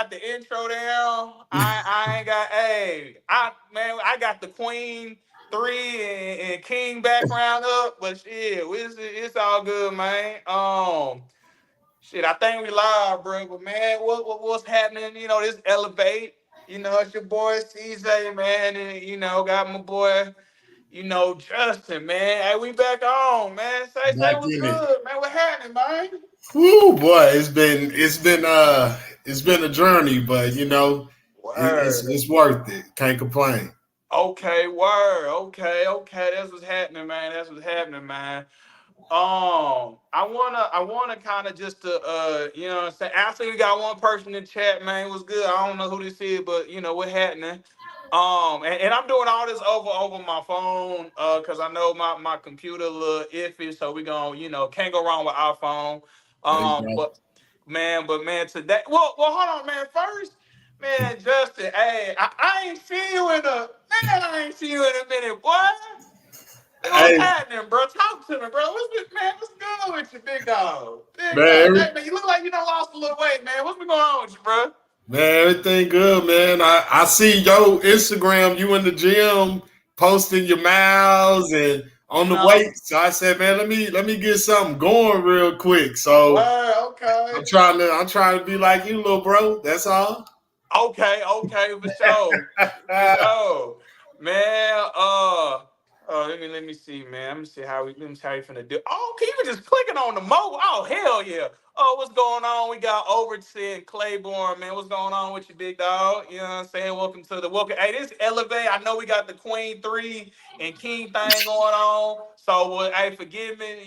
got the intro down. I ain't got. Hey, I got the Queen three and King background up, but shit, it's all good, man. Shit, I think we live, bro. But man, what's happening? This elevate. It's your boy CJ, man, and got my boy. Justin, man. Hey, we back on, man. Say Back what's in it. good, man. What happening, man? Woo, boy, it's been a journey, but Word. it's worth it. Can't complain. Okay, word. Okay. That's what's happening, man. That's what's happening, man. I wanna kind of just to what I'm saying. Actually, we got one person in chat, man. Was good. I don't know who this is, but what happening. And I'm doing all this over my phone, cause I know my computer a little iffy, so we gonna can't go wrong with our phone. There you go. But man, today, well, hold on, man. First, man, Justin, hey, I ain't seen you in a man. I ain't seen you in a minute, boy. What's Hey, happening, bro? Talk to me, bro. What's good with you, big dog? Big man, dog. Hey, man, you look like you done lost a little weight, man. What's been going on with you, bro? man, everything good, man. I see your Instagram, you in the gym posting your miles and on You the know? weight. So I said, man, let me get something going real quick. So Well, okay. I'm trying to be like you, little bro. That's all. Okay, for sure. For sure. Man, let me see, man. Let me see how we finna do. Oh, okay, you were just clicking on the mobile. Oh, hell yeah. Oh, what's going on? We got Overton Claiborne, man. What's going on with you, big dog? You know what I'm saying? Welcome. Hey, this Elevate. I know we got the Queen 3 and King thing going on. So hey, forgive me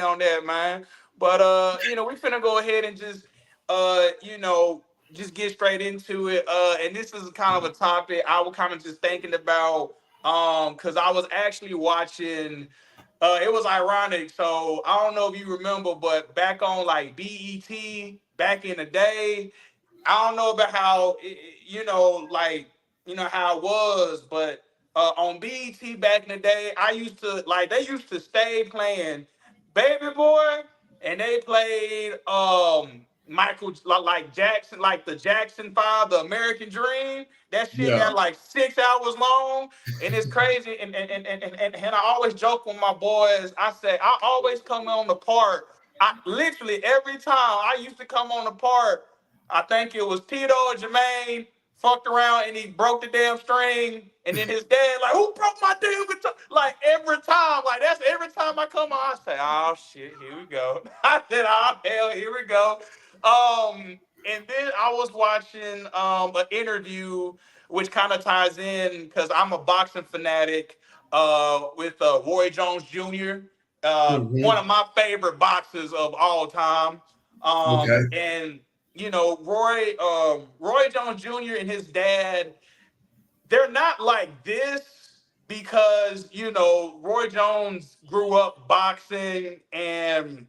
on that, man. But we finna go ahead and just uh, you know, just get straight into it. And this is kind of a topic I was kind of just thinking about. Because I was actually watching. It was ironic. So I don't know if you remember, but back on like BET back in the day, I don't know about how how it was, but on BET back in the day, I used to like they used to stay playing Baby Boy, and they played Michael like Jackson, like the Jackson Five, the American Dream. That shit Yeah. got like 6 hours long, and it's crazy. And I always joke with my boys. I say I always come on the part. I literally every time I used to come on the part. I think it was Tito or Jermaine fucked around and he broke the damn string. And then his dad, like, who broke my damn guitar? Like every time, like that's every time I come on, I say, oh shit, here we go. I said, oh hell, here we go. And then I was watching an interview which kind of ties in because I'm a boxing fanatic with Roy Jones Jr., one Hmm. of my favorite boxers of all time. Okay. And Roy Jones Jr. and his dad, they're not like this because Roy Jones grew up boxing and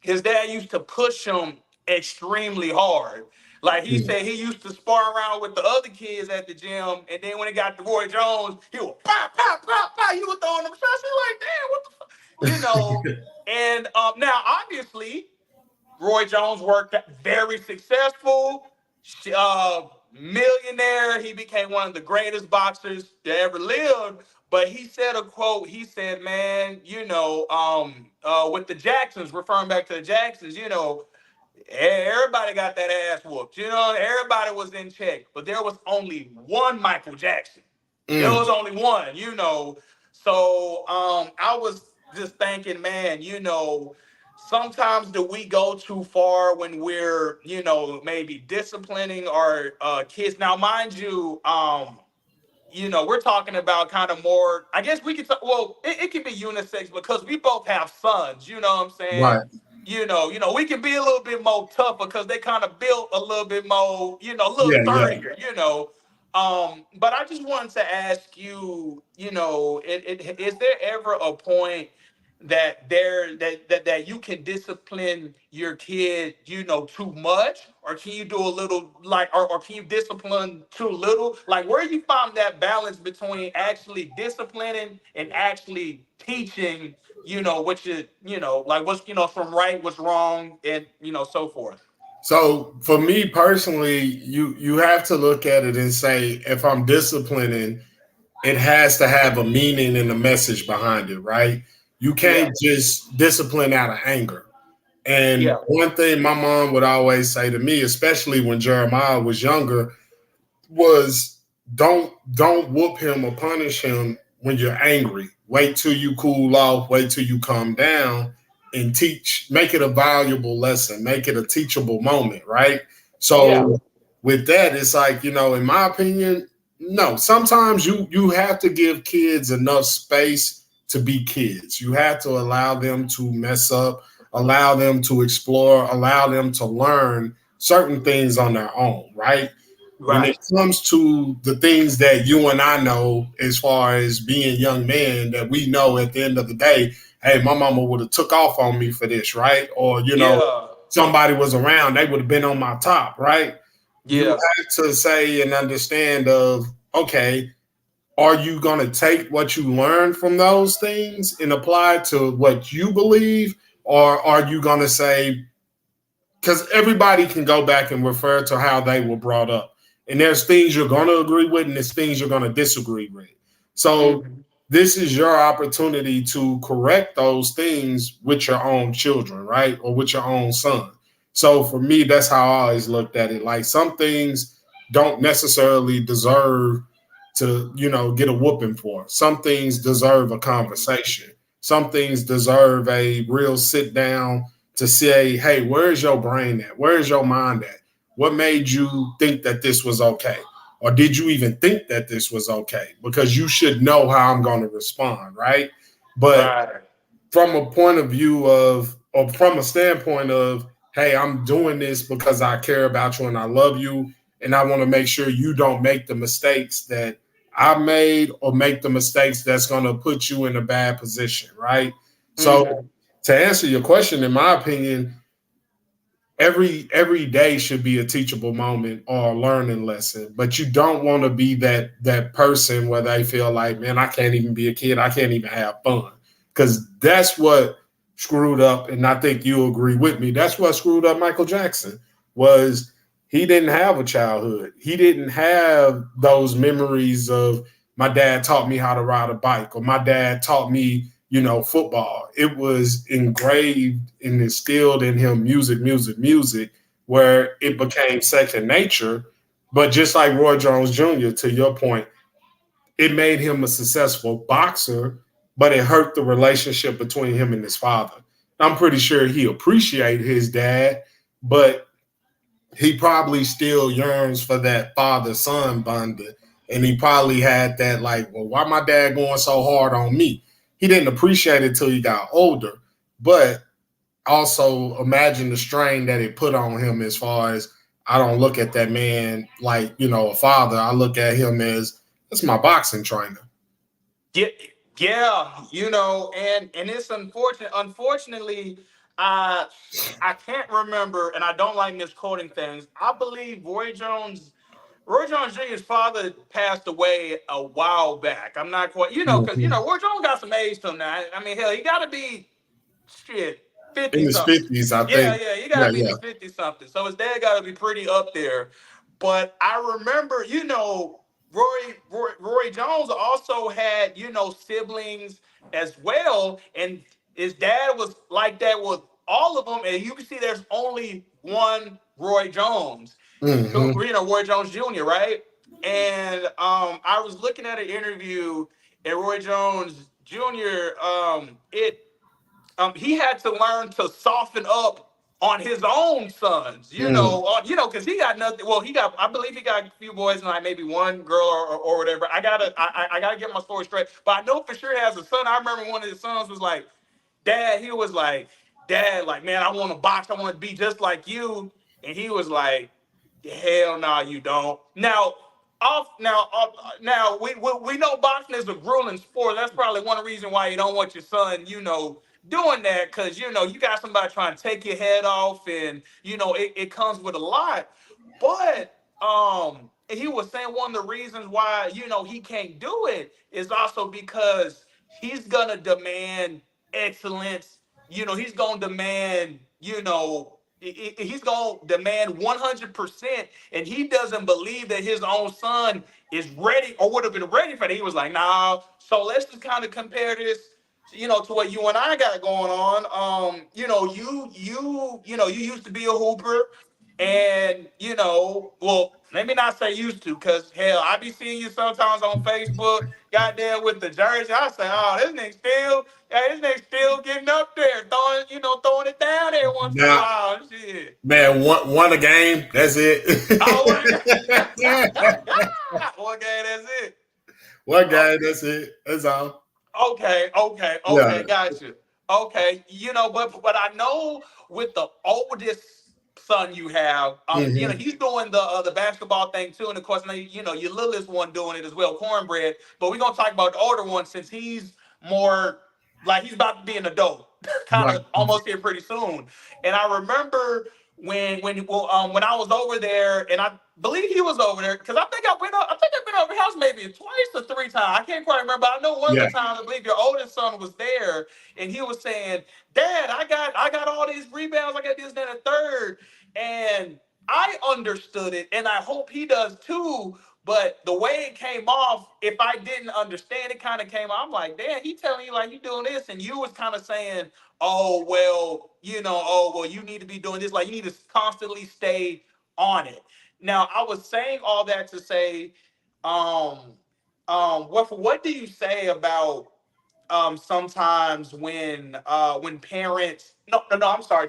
his dad used to push him extremely hard. Like he Mm. said, he used to spar around with the other kids at the gym, and then when it got to Roy Jones, he would pop, pop, pop, pop. You were throwing them shots. He like, damn, what the fuck, And now, obviously, Roy Jones worked very successful, uh, millionaire. He became one of the greatest boxers to ever live. But he said a quote. He said, "Man, with the Jacksons, referring back to the Jacksons, everybody got that ass whooped. Everybody was in check, but there was only one Michael Jackson. There Mm. was only one. So I was just thinking, man, sometimes do we go too far when we're, maybe disciplining our kids? Now, mind you, we're talking about kind of more. I guess we could. Well, it can be unisex because we both have sons. You know what I'm saying? Right. We can be a little bit more tougher because they kind of built a little bit more, a little Yeah. Yeah. sturdier. But I just wanted to ask you, is there ever a point that you can discipline your kid, too much, or can you do a little like, or can you discipline too little? Like, where you find that balance between actually disciplining and actually teaching, what like what's from right, what's wrong, and so forth. So for me personally, you have to look at it and say, if I'm disciplining, it has to have a meaning and a message behind it, right? You Yeah, can't just discipline out of anger. And yeah, one thing my mom would always say to me, especially when Jeremiah was younger, was don't whoop him or punish him when you're angry. Wait till you cool off, wait till you calm down and teach, make it a valuable lesson, make it a teachable moment, right? yeah, So with that, it's like, in my opinion, no, sometimes you have to give kids enough space to be kids. You have to allow them to mess up, allow them to explore, allow them to learn certain things on their own, right? When it right. comes to the things that you and I know, as far as being young men, that we know at the end of the day, hey, my mama would have took off on me for this, right? Or Yeah, somebody was around, they would have been on my top, right? You yeah, have to say and understand of, okay, are you going to take what you learn from those things and apply to what you believe, or are you going to say, because everybody can go back and refer to how they were brought up. And there's things you're going to agree with, and there's things you're going to disagree with. So, hmm, this is your opportunity to correct those things with your own children, right? Or with your own son. So, for me, that's how I always looked at it. Like, some things don't necessarily deserve to, get a whooping for. Some things deserve a conversation. Some things deserve a real sit down to say, hey, where's your brain at? Where's your mind at? What made you think that this was okay? Or did you even think that this was okay? Because you should know how I'm going to respond, right? But right. from a point of view of, or from a standpoint of, hey, I'm doing this because I care about you and I love you. And I want to make sure you don't make the mistakes that I made or make the mistakes that's going to put you in a bad position, right? So, Hmm. to answer your question, in my opinion, every day should be a teachable moment or a learning lesson, but you don't want to be that person where they feel like, man, I can't even be a kid, I can't even have fun, because that's what screwed up. And I think you agree with me, that's what screwed up Michael Jackson. Was he didn't have a childhood, he didn't have those memories of, my dad taught me how to ride a bike, or my dad taught me, football. It was engraved and instilled in him music, music, music, where it became second nature. But just like Roy Jones Jr., to your point, it made him a successful boxer, but it hurt the relationship between him and his father. I'm pretty sure he appreciated his dad, but he probably still yearns for that father son bonding. And he probably had that, like, well, why my dad going so hard on me? He didn't appreciate it till he got older. But also imagine the strain that it put on him, as far as, I don't look at that man like, a father. I look at him as, that's my boxing trainer. Yeah, yeah, and it's unfortunate. Unfortunately, I I can't remember, and I don't like misquoting things. I believe Roy Jones Jr.'s father passed away a while back. I'm not quite, because Mhm. Roy Jones got some age to him now. I mean, hell, he got to be shit In 50 his something. 50s, I Yeah, think. yeah, he got Yeah, to be in yeah. his 50 something. So his dad got to be pretty up there. But I remember, Roy Jones also had, siblings as well, and his dad was like that with all of them. And you can see there's only one Roy Jones, Hmm. Roy Jones Jr., right? And I was looking at an interview, and Roy Jones Jr. He had to learn to soften up on his own sons, Mm. because he got nothing. Well, I believe he got a few boys and like maybe one girl or whatever. I gotta get my story straight, but I know for sure he has a son. I remember one of his sons was like, Dad, he was like, Dad, like, man, I want to box. I want to be just like you. And he was like, hell no, you don't. Now we know boxing is a grueling sport. That's probably one reason why you don't want your son, doing that, because you got somebody trying to take your head off, and it comes with a lot. But he was saying one of the reasons why he can't do it is also because he's gonna demand excellence. He's gonna demand He's going to demand 100%, and he doesn't believe that his own son is ready or would have been ready for that. He was like, nah. So let's just kind of compare this, to what you and I got going on. You used to be a hooper, and well, let me not say used to, because hell, I be seeing you sometimes on Facebook, goddamn, with the jersey. I say, oh, this nigga still getting up there, throwing it down there once in a Now, while. Shit. man, won a game. That's it. Oh, one game. One game, that's it. One game. That's it. That's all. Okay, Yeah. got you. Okay, but I know with the oldest son you have, Mhm. he's doing the basketball thing too, and of course, now, your littlest one doing it as well, Cornbread. But we're gonna talk about the older one since he's more like he's about to be an adult, kind Right. of almost here pretty soon. And I remember when I was over there, and I believe he was over there because I think I've been over his house maybe twice or three times. I can't quite remember. I know one of Yeah. the times I believe your oldest son was there, and he was saying, "Dad, I got all these rebounds. I got this, that, and third." And I understood it, and I hope he does too. But the way it came off, if I didn't understand it, kind of came off. I'm like, damn, he telling you like you doing this, and you was kind of saying, oh well, you need to be doing this. Like you need to constantly stay on it. Now, I was saying all that to say, um, what do you say about sometimes when parents? No, I'm sorry.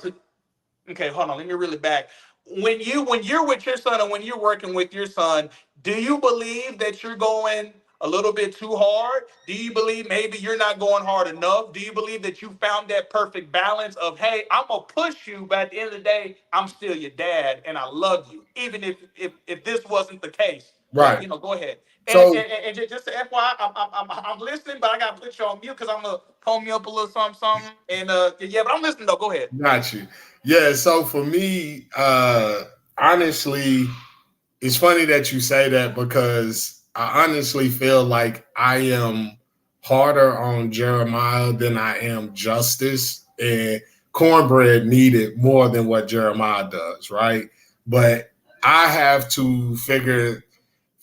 Okay, hold on. Let me reel it back. When you're with your son and when you're working with your son, do you believe that you're going a little bit too hard? Do you believe maybe you're not going hard enough? Do you believe that you found that perfect balance of, hey, I'm gonna push you, but at the end of the day, I'm still your dad and I love you, even if this wasn't the case. But Right. go ahead. So And just to FYI, I'm listening, but I gotta put you on mute because I'm gonna pull me up a little something. And yeah, but I'm listening though. Go ahead. got you. Yeah. So for me, honestly, it's funny that you say that because I honestly feel like I am harder on Jeremiah than I am Justice, and Cornbread needed more than what Jeremiah does, right? But I have to figure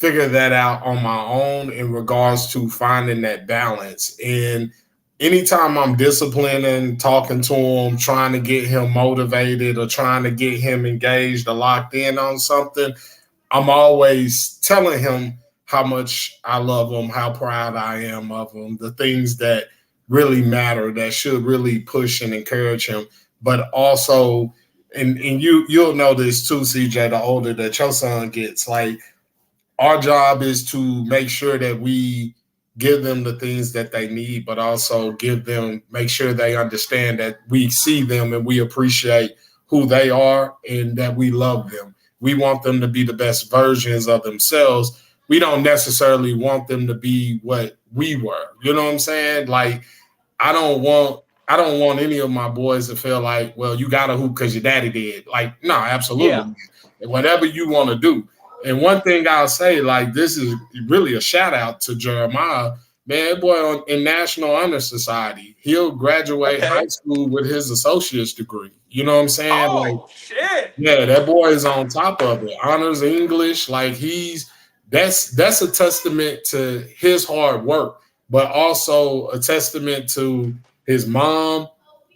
that out on my own in regards to finding that balance. And anytime I'm disciplining, talking to him, trying to get him motivated or trying to get him engaged or locked in on something, I'm always telling him how much I love him, how proud I am of him, the things that really matter, that should really push and encourage him. But also, and you'll know this too, CJ, the older that your son gets, like our job is to make sure that we give them the things that they need, but also make sure they understand that we see them and we appreciate who they are and that we love them. We want them to be the best versions of themselves. We don't necessarily want them to be what we were. You know what I'm saying? Like, I don't want any of my boys to feel like, well, you got to hoop because your daddy did. Like, no, Yeah. absolutely. Whatever you want to do. And one thing I'll say, like, this is really a shout out to Jeremiah, man, that boy in National Honor Society. He'll graduate high Okay. school with his associate's degree. You know what I'm saying? Like, Oh shit. yeah, that boy is on top of it. Honors English, like that's a testament to his hard work, but also a testament to his mom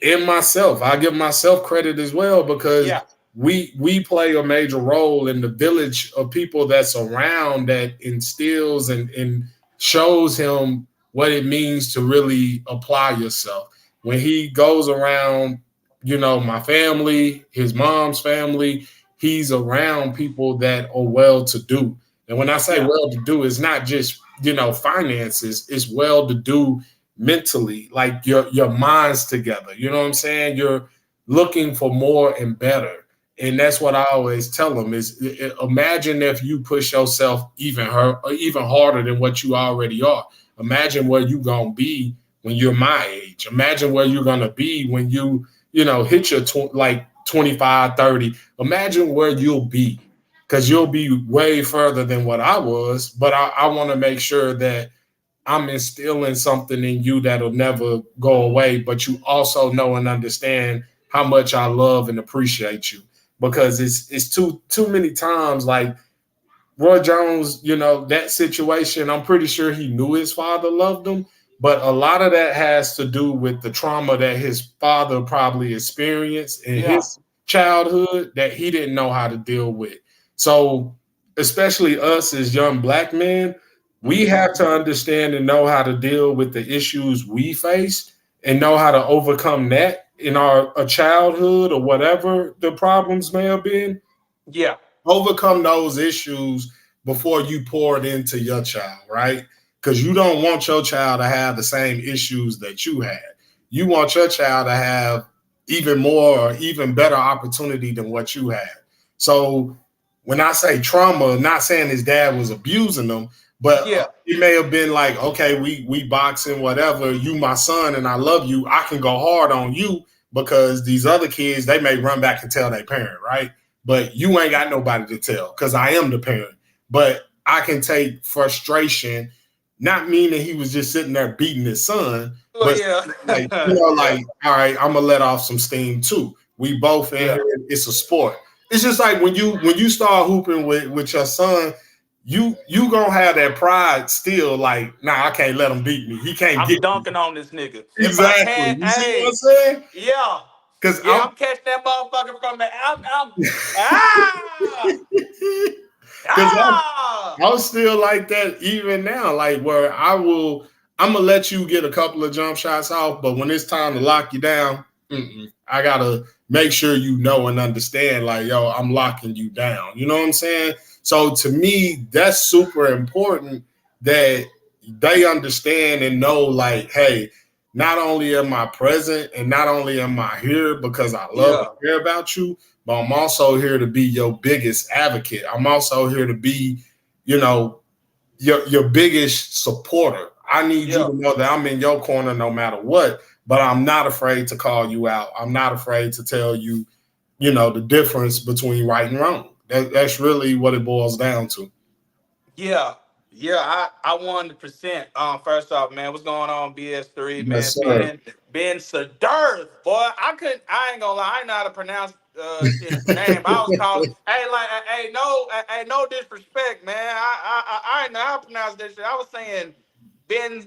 and myself. I give myself credit as well because Yeah. we play a major role in the village of people that's around that instills and shows him what it means to really apply yourself. When he goes around, my family, his mom's family, he's around people that are well to do. And when I say Yeah. well to do, it's not just, finances, it's well to do mentally, like your minds together. You know what I'm saying? You're looking for more and better. And that's what I always tell them is imagine if you push yourself even harder than what you already are. Imagine where you're going to be when you're my age. Imagine where you're going to be when you hit your 25, 30. Imagine where you'll be because you'll be way further than what I was. But I want to make sure that I'm instilling something in you that'll never go away, but you also know and understand how much I love and appreciate you, because it's too many times like Roy Jones, that situation, I'm pretty sure he knew his father loved him, but a lot of that has to do with the trauma that his father probably experienced in his childhood that he didn't know how to deal with. So, especially us as young black men, we have to understand and know how to deal with the issues we face and know how to overcome that in our childhood or whatever the problems may have been. Yeah. Overcome those issues before you pour it into your child, right? Because you don't want your child to have the same issues that you had. You want your child to have even more or even better opportunity than what you had. So when I say trauma, not saying his dad was abusing them, but it may have been like, okay, we boxing, whatever. You my son and I love you. I can go hard on you because these other kids, they may run back and tell their parent, right? But you ain't got nobody to tell because I am the parent. But I can take frustration, not meaning he was just sitting there beating his son, but like, all right, I'm gonna let off some steam too. We both in here, it's a sport. It's just like when you start hooping with your son, you gonna have that pride still, like, nah, I can't let him beat me. He can't I'm dunking on this nigga. Exactly. You see what I'm saying? Yeah. Because I'm catching that motherfucker from the I'm still like that even now, like where I'm gonna let you get a couple of jump shots off, but when it's time to lock you down, I gotta make sure you know and understand, like, yo, I'm locking you down. You know what I'm saying? So to me, that's super important that they understand and know, like, hey, not only am I present and not only am I here because I love and care about you, but I'm also here to be your biggest advocate. I'm also here to be, your biggest supporter. I need you to know that I'm in your corner no matter what, but I'm not afraid to call you out. I'm not afraid to tell you, the difference between right and wrong. That's really what it boils down to. Yeah. Yeah, I 100%. First off, man, what's going on, BS3, man? Yes, sir. Ben Sadirth, boy. I ain't gonna lie, I ain't know how to pronounce his name. I was calling, no disrespect, man. I ain't know how to pronounce this shit. I was saying Ben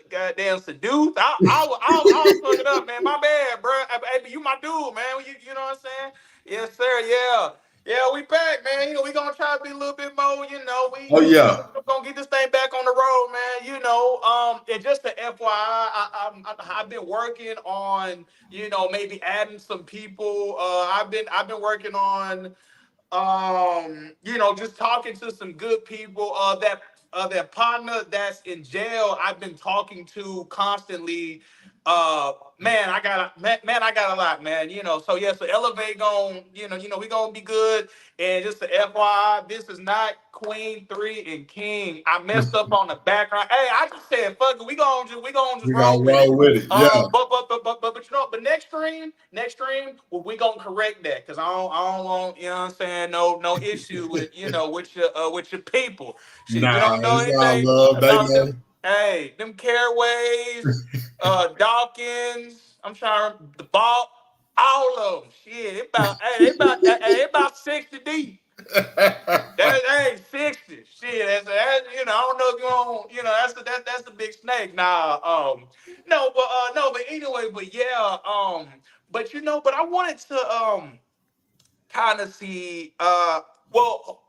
goddamn Saduth. I was fucking up, man. My bad, bro. Hey, you my dude, man. You know what I'm saying? Yes, sir. Yeah. Yeah, we back, man. We gonna try to be a little bit more, we gonna get this thing back on the road, man. And just to FYI, I've been working on, maybe adding some people. I've been working on, just talking to some good people. That partner that's in jail, I've been talking to constantly. Man, I got a lot, man. So yeah, so Elevate we gonna be good. And just to FYI, this is not Queen 3 and King. I messed up on the background. Hey, I just said fuck it. We gonna just roll with it. Yeah. But next stream, we gonna correct that because I don't want, you know what I'm saying, no issue with with your people. Shit, you don't know anything about them. Hey, them Caraways, Dawkins, I'm trying the ball, all of them. Shit, they about 60 deep. That's 60. Shit, that's I don't know if you want, that's the big snake. Nah, no, but anyway, but yeah, but but I wanted to kind of see well,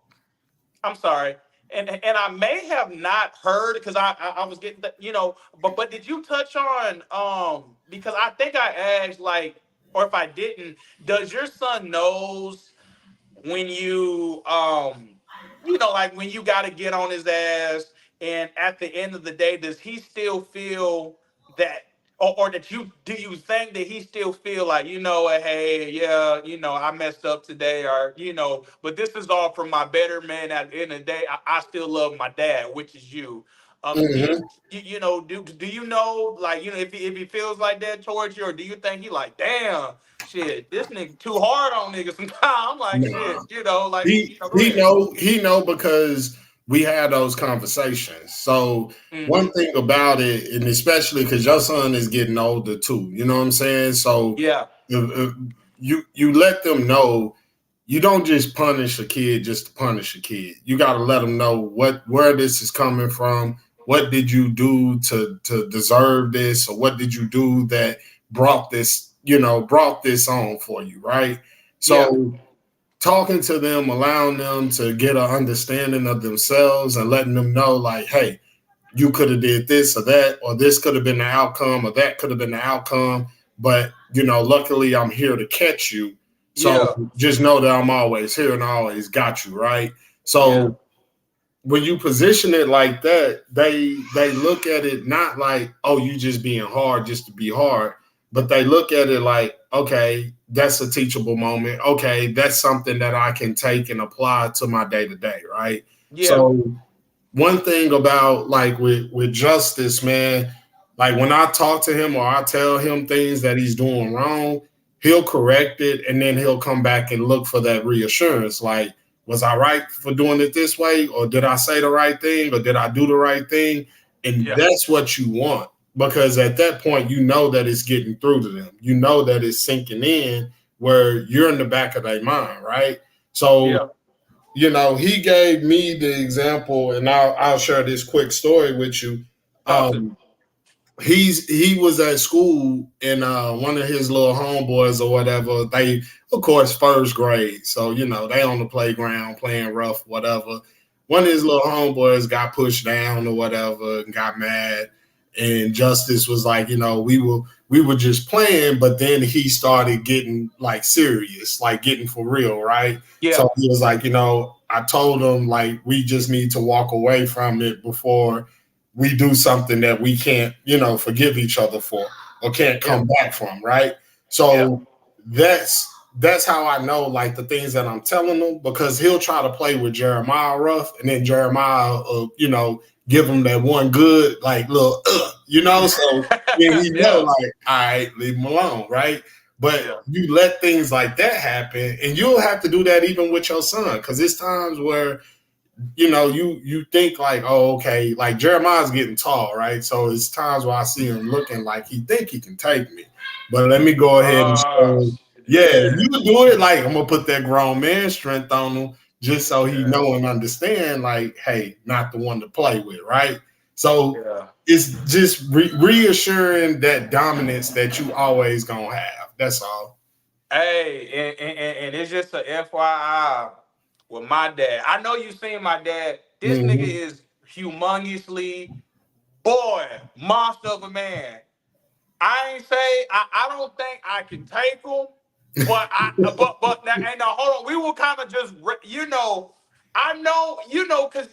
I'm sorry. And I may have not heard because I was getting but did you touch on because I think I asked, like, or if I didn't, does your son knows when like when you got to get on his ass, and at the end of the day, does he still feel that, or do you think that he still feel like, hey, yeah, I messed up today, or but this is all for my betterment. At the end of the day, I still love my dad, which is you. Do you know, like, if he feels like that towards you, or do you think he like, damn, shit, this nigga too hard on niggas sometimes? I'm like, shit, like he know because we had those conversations. So one thing about it, and especially because your son is getting older too, you know what I'm saying? So You let them know. You don't just punish a kid just to punish a kid. You got to let them know where this is coming from. What did you do to deserve this, or what did you do that brought this on for you, right? Yeah. So talking to them, allowing them to get an understanding of themselves and letting them know, like, hey, you could have did this or that, or this could have been the outcome, or that could have been the outcome. But, luckily I'm here to catch you. So Yeah. just know that I'm always here and I always got you, right? Yeah. So when you position it like that, they look at it not like, oh, you just being hard just to be hard, but they look at it like, okay, that's a teachable moment. Okay, that's something that I can take and apply to my day to day, right? Yeah. So one thing about like with Justice, man, like when I talk to him or I tell him things that he's doing wrong, he'll correct it and then he'll come back and look for that reassurance. Like, was I right for doing it this way? Or did I say the right thing? Or did I do the right thing? And Yeah. that's what you want. Because at that point, you know that it's getting through to them. You know that it's sinking in where you're in the back of their mind, right? So Yeah. he gave me the example, and I'll share this quick story with you. Talk to me. Um, he was at school, and one of his little homeboys or whatever. They, of course, first grade, so they on the playground playing rough, whatever. One of his little homeboys got pushed down or whatever, and got mad. And Justice was like, we were just playing, but then he started getting like serious, like getting for real, right? Yeah. So he was like, I told him like we just need to walk away from it before we do something that we can't, forgive each other for or can't Yeah. come back from, right? Yeah. So that's how I know like the things that I'm telling him, because he'll try to play with Jeremiah rough, and then Jeremiah, give him that one good like little, so then he know Yeah. like, all right, leave him alone, right? But Yeah. you let things like that happen, and you'll have to do that even with your son, because it's times where you think like, oh, okay, like Jeremiah's getting tall, right? So it's times where I see him looking like he think he can take me. But let me go ahead and show him, yeah, Yeah. you do it, like I'm gonna put that grown man strength on him just so he Yeah. know and understand, like, hey, not the one to play with, right? So Yeah. it's just reassuring that dominance that you always gonna have. That's all. Hey, and it's just a FYI with my dad. I know you seen my dad. This nigga Mm-hmm. is humongously, boy, monster of a man. I ain't say I don't think I can take him, but now and now hold on. We will kind of just I know because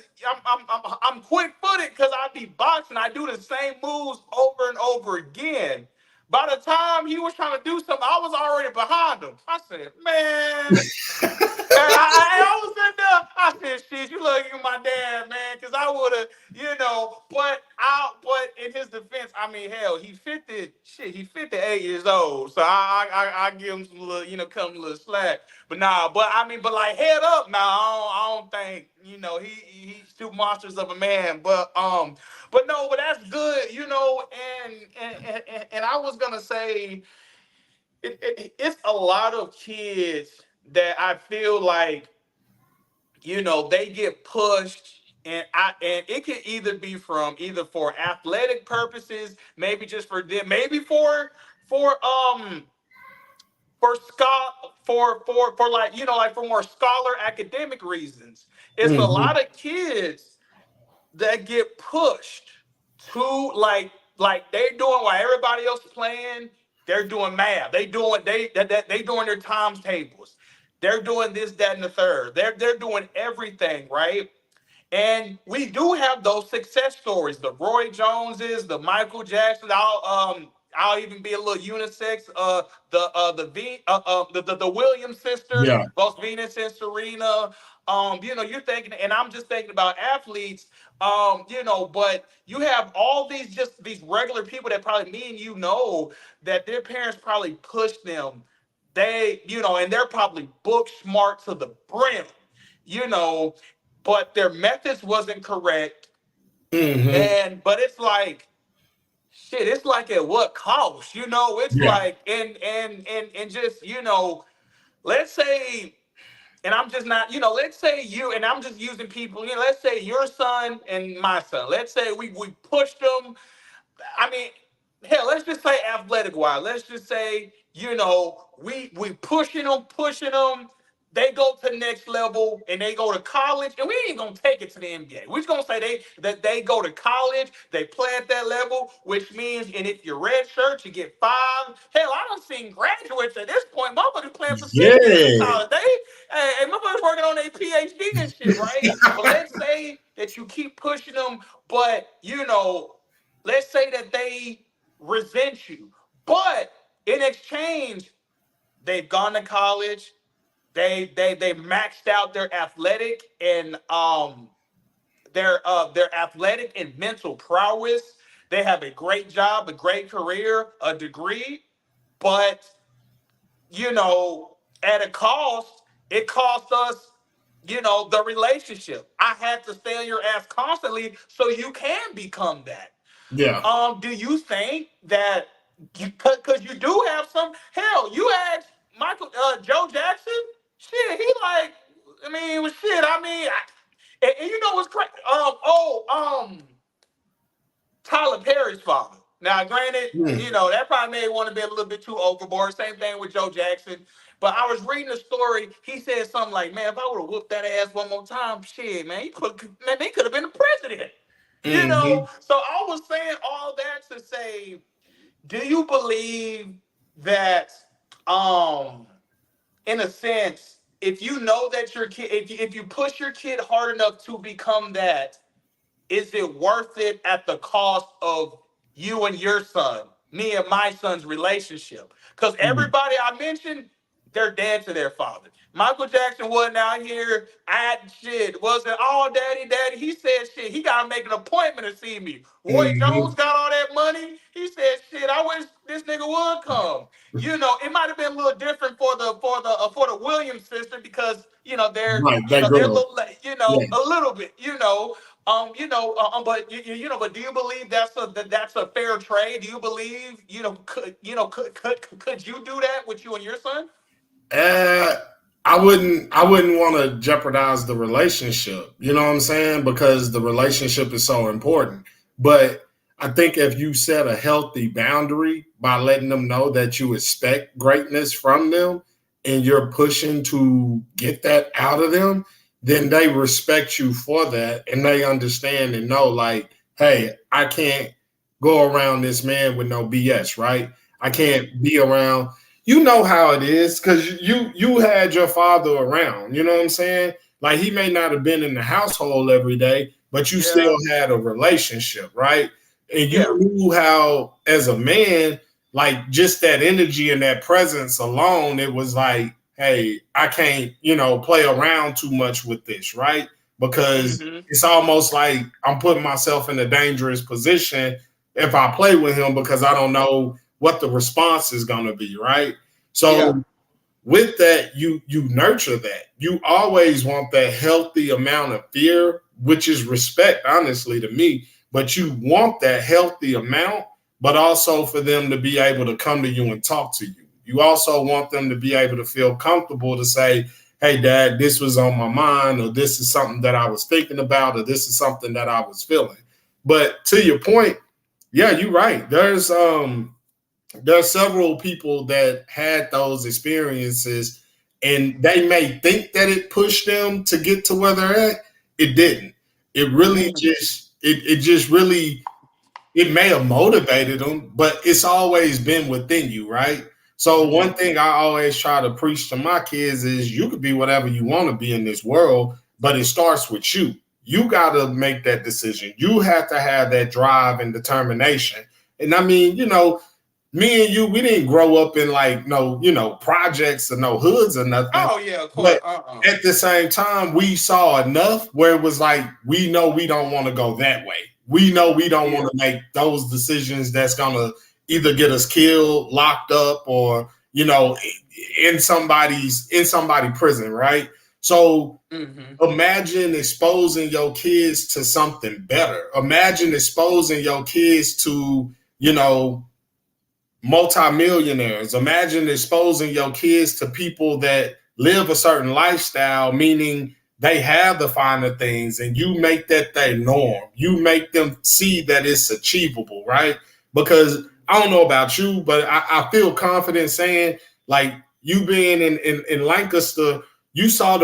I'm quick footed because I be boxing. I do the same moves over and over again. By the time he was trying to do something, I was already behind him. I said, man. And I was in there. I said, "Shit, you lucky you my dad, man, because I would have, But in his defense, I mean, hell, he 50. Shit, he 58 years old. So I give him some little, cut him a little slack. But nah, but like head up, now I don't think he's too monstrous of a man. But no, but that's good, and I was gonna say it's a lot of kids that I feel like they get pushed, and it can either be from either for athletic purposes, maybe just for them, maybe for like like for more scholar academic reasons. It's a Mm-hmm. lot of kids that get pushed to like they're doing while everybody else is playing. They're doing math. They doing their times tables. They're doing this, that, and the third. They're doing everything right. And we do have those success stories, the Roy Joneses, the Michael Jacksons. I'll even be a little unisex. The Williams sisters, Yeah. both Venus and Serena. You're thinking, and I'm just thinking about athletes. But you have all these regular people that probably me and that their parents probably pushed them. And they're probably book smart to the brim. You know, but their methods wasn't correct. Mm-hmm. But it's like, shit, it's like at what cost? You know, it's Yeah. like and just, you know, let's say, and I'm just not, you know, let's say you, and I'm just using people, you know, let's say your son and my son. Let's say we pushed them. I mean, hell, let's just say athletic wise. Let's just say, you know, we pushing them. They go to the next level and they go to college, and we ain't gonna take it to the NBA. We're just gonna say they go to college, they play at that level, which means, and if you're red shirt, you get 5. Hell, I done seen graduates at this point, motherfuckers playing for 6 years in Yeah. college. Hey, motherfuckers working on their PhD and shit, right? But let's say that you keep pushing them, but you know, let's say that they resent you, but in exchange, they've gone to college. They maxed out their athletic and their athletic and mental prowess. They have a great job, a great career, a degree, but you know, at a cost, it cost us, you know, the relationship. I had to stay on your ass constantly so you can become that. Yeah. Do you think that because you do have some hell? You asked Joe Jackson. Shit, he like. I mean, well, shit. I mean, and you know what's crazy? Tyler Perry's father. Now, granted, Mm. you know that probably may want to be a little bit too overboard. Same thing with Joe Jackson. But I was reading a story. He said something like, "Man, if I would have whooped that ass one more time, shit, man, they could have been the president." You Mm-hmm. know, so I was saying all that to say, do you believe that, in a sense, if you know that your kid, if you push your kid hard enough to become that, is it worth it at the cost of you and your son, me and my son's relationship? Because everybody I mentioned, they're dead to their father. Michael Jackson wasn't out here at shit, wasn't all daddy, daddy. He said shit. He gotta make an appointment to see me. Roy Mm-hmm. Jones got all that money. He said shit. I wish this nigga would come. You know, it might have been a little different for the Williams sister because you know Right. That they're a girl. little you know Yeah. a little bit but but do you believe that's a fair trade? Do you believe could you do that with you and your son? Uh, I wouldn't want to jeopardize the relationship. You know what I'm saying? Because the relationship is so important. But I think if you set a healthy boundary by letting them know that you expect greatness from them and you're pushing to get that out of them, then they respect you for that and they understand and know like, hey, I can't go around this man with no BS, right? I can't be around, you know how it is because you had your father around. You know what I'm saying? Like he may not have been in the household every day, but you Yeah, still had a relationship, right? And you yeah, knew how, as a man, like just that energy and that presence alone, it was like, hey, I can't, play around too much with this, right? Because hmm, it's almost like I'm putting myself in a dangerous position if I play with him because I don't know what the response is going to be, right? yeah, So with that, you nurture that. You always want that healthy amount of fear, which is respect, honestly, to me. But you want that healthy amount, but also for them to be able to come to you and talk to you. You also want them to be able to feel comfortable to say, hey, Dad, this was on my mind, or this is something that I was thinking about, or this is something that I was feeling. But to your point, yeah, you're right. There's several people that had those experiences and they may think that it pushed them to get to where they're at. It didn't. It really hmm, just really, it may have motivated them, but it's always been within you, right? So one hmm, thing I always try to preach to my kids is you could be whatever you want to be in this world, but it starts with you. You got to make that decision. You have to have that drive and determination. And I mean, me and you, we didn't grow up in like no, projects or no hoods or nothing. oh yeah, of course, But at the same time, we saw enough where it was like, we know we don't want to go that way. We know we don't yeah, want to make those decisions that's gonna either get us killed, locked up, or in somebody prison, right? So hmm, imagine exposing your kids to something better. Imagine exposing your kids to, you know, multimillionaires. Imagine exposing your kids to people that live a certain lifestyle, meaning they have the finer things, and you make that their norm. You make them see that it's achievable, right? Because I don't know about you, but I feel confident saying, like, you being in Lancaster, you saw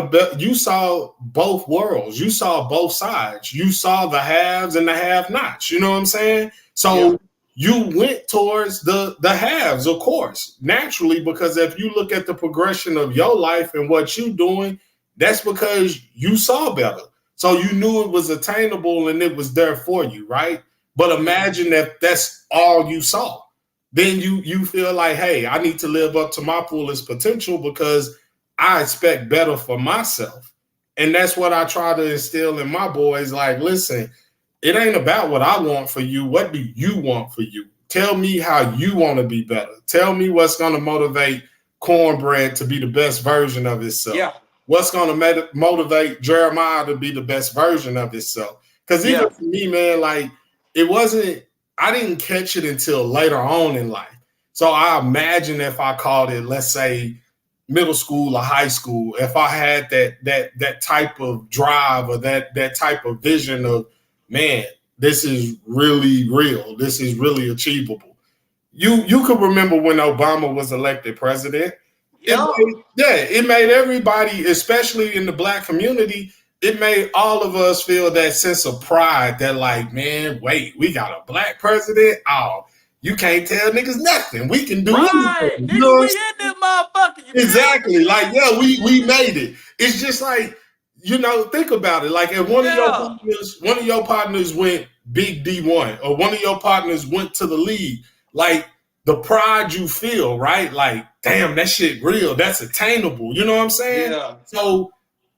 both worlds. You saw both sides. You saw the haves and the have-nots. You know what I'm saying? So Yeah. you went towards the haves, of course, naturally, because if you look at the progression of your life and what you're doing, that's because you saw better. So you knew it was attainable and it was there for you, right? But imagine if that's all you saw. Then you feel like, hey, I need to live up to my fullest potential because I expect better for myself. And that's what I try to instill in my boys. Like, listen, it ain't about what I want for you. What do you want for you? Tell me how you want to be better. Tell me what's going to motivate Cornbread to be the best version of itself. Yeah. What's going to motivate Jeremiah to be the best version of itself? Because even for me, man, like, it wasn't, I didn't catch it until later on in life. So I imagine if I called it, let's say, middle school or high school, if I had that type of drive or that type of vision of, man, this is really real. This is really achievable. You could remember when Obama was elected president. Yeah. It made everybody, especially in the Black community, it made all of us feel that sense of pride that, like, man, wait, we got a Black president. Oh, you can't tell niggas nothing. We can do anything. You know Nigga, we in this motherfucker. exactly. Like, yeah, we made it. It's just like, you know, think about it. Like, if one of your partners went big D1, or one of your partners went to the league, like, the pride you feel, right? Like, damn, that shit real. That's attainable. You know what I'm saying? Yeah. So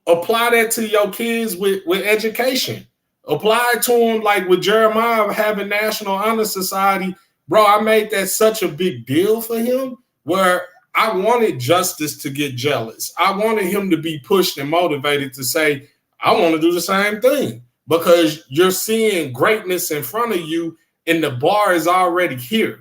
apply that to your kids with education. Apply it to them, like with Jeremiah having National Honor Society. Bro, I made that such a big deal for him where I wanted Justice to get jealous. I wanted him to be pushed and motivated to say, I want to do the same thing, because you're seeing greatness in front of you and the bar is already here.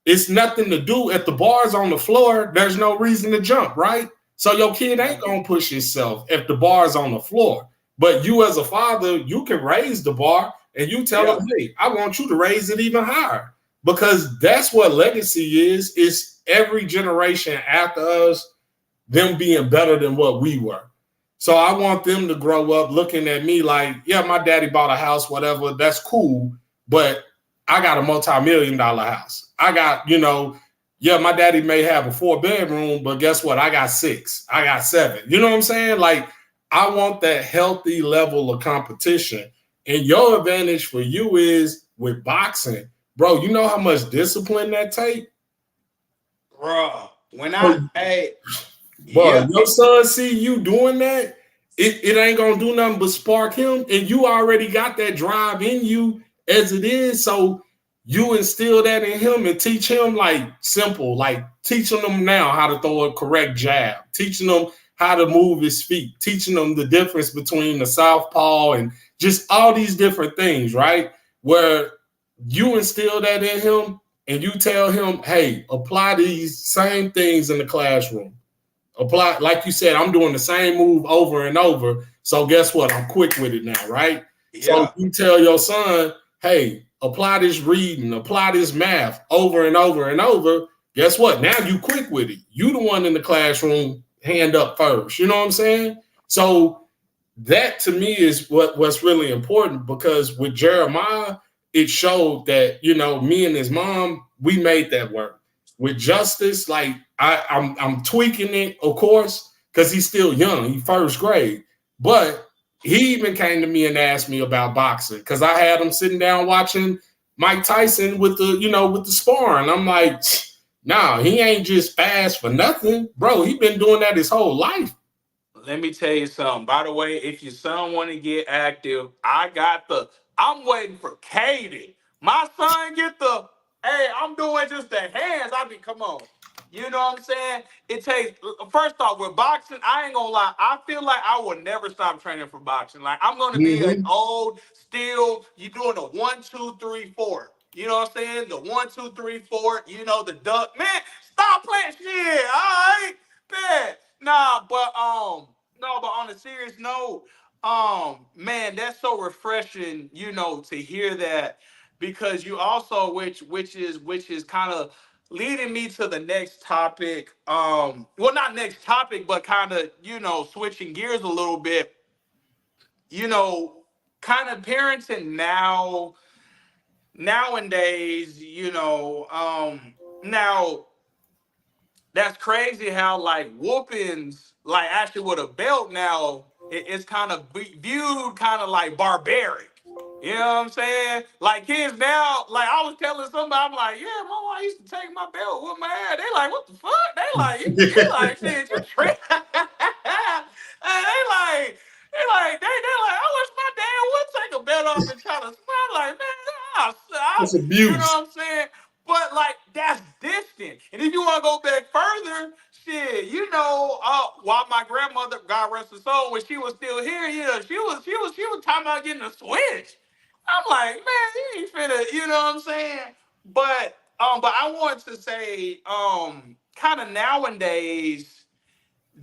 It's nothing to do. If the bar's on the floor, there's no reason to jump, right? So your kid ain't going to push himself if the bar's on the floor. But you as a father, you can raise the bar and you tell them, hey, I want you to raise it even higher. Because that's what legacy is. It's every generation after us, them being better than what we were. So I want them to grow up looking at me like, yeah, my daddy bought a house, whatever. That's cool. But I got a multi-million-dollar house. I got, you know, yeah, my daddy may have a 4-bedroom, but guess what? I got 6. I got 7. You know what I'm saying? Like, I want that healthy level of competition. And your advantage for you is with boxing, bro, you know how much discipline that take? Bro, when your son see you doing that, it ain't gonna do nothing but spark him. And you already got that drive in you as it is. So you instill that in him and teach him, like, simple, like teaching them now how to throw a correct jab, teaching them how to move his feet, teaching them the difference between the southpaw and just all these different things, right? Where you instill that in him and you tell him, hey, apply these same things in the classroom. Apply, like you said, I'm doing the same move over and over. So guess what? I'm quick with it now, right? Yeah. So you tell your son, hey, apply this reading, apply this math over and over and over. Guess what? Now you quick with it. You the one in the classroom, hand up first. You know what I'm saying? So that to me is what's really important, because with Jeremiah, it showed that, you know, me and his mom, we made that work. With Justice, like, I'm tweaking it, of course, because he's still young. He's first grade. But he even came to me and asked me about boxing, because I had him sitting down watching Mike Tyson with the sparring. I'm like, nah, he ain't just fast for nothing. Bro, he been doing that his whole life. Let me tell you something. By the way, if your son want to get active, I'm waiting for Katie. My son get hey, I'm doing just the hands. Come on. You know what I'm saying? It takes, first off, with boxing, I ain't gonna lie. I feel like I will never stop training for boxing. Like, I'm gonna be an old, still, you doing a 1, 2, 3, 4. You know what I'm saying? The 1, 2, 3, 4. You know the duck. Man, stop playing shit. All right, bet. Nah, but no, but on a serious note, man, that's so refreshing. You know, to hear that because you also, which is kind of leading me to the next topic. Well, not next topic, but kind of switching gears a little bit. You know, kind of parenting nowadays, now that's crazy how like whoopings, like actually with a belt now, it's kind of viewed kind of like barbaric. You know what I'm saying? Like kids now, like I was telling somebody, I'm like, yeah, mama, I used to take my belt with my ass. They like, what the fuck? They like, you like, shit, you trick. They like, I wish my dad would take a belt off and try to smile. Like, man, It's you know abuse. what I'm saying? But like that's distant. And if you want to go back further, shit, while my grandmother, God rest her soul, when she was still here, she was talking about getting a switch. I'm like, man, you ain't finna, you know what I'm saying? But I want to say, kind of nowadays,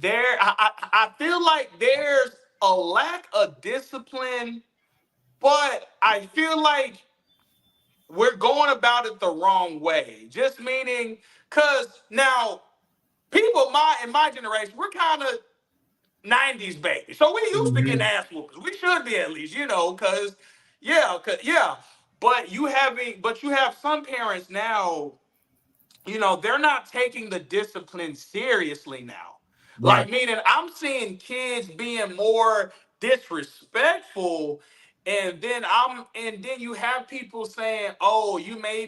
I feel like there's a lack of discipline, but I feel like we're going about it the wrong way. Just meaning, cause now people in my generation, we're kind of 90s baby. So we used to get Mhm. ass whoopers. We should be at least, cause. But you have some parents now, they're not taking the discipline seriously now. Right. Like, meaning I'm seeing kids being more disrespectful. And then you have people saying, oh, you may